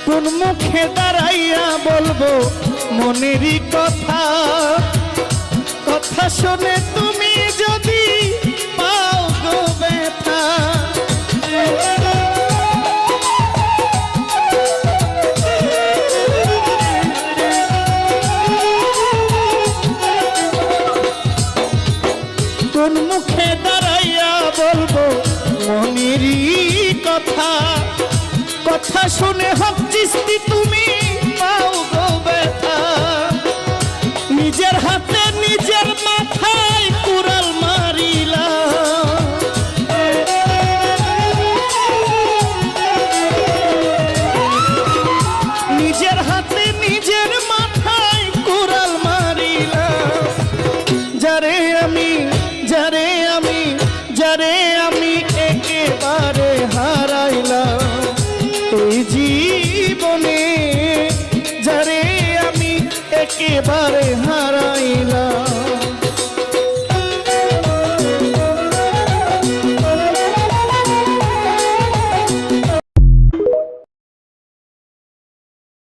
কোন মুখে দাঁড়াইয়া বলবো মনেরই কথা, কথা শুনে তুমি যদি পাও গো ব্যথা। কোন মুখে দাঁড়াইয়া বলবো মনেরই কথা, কথা শুনে হক চিস্তি তুমি পাও গো ব্যথা। নিজের হাতে নিজের মাথায় কুড়াল মারিলা, নিজের হাতে নিজের মাথায় কুড়াল মারিলা। যারে আমি যারে আমি যারে আমি একেবারে হারাইলাম এই জীবনে, যারে আমি একেবারে হারাই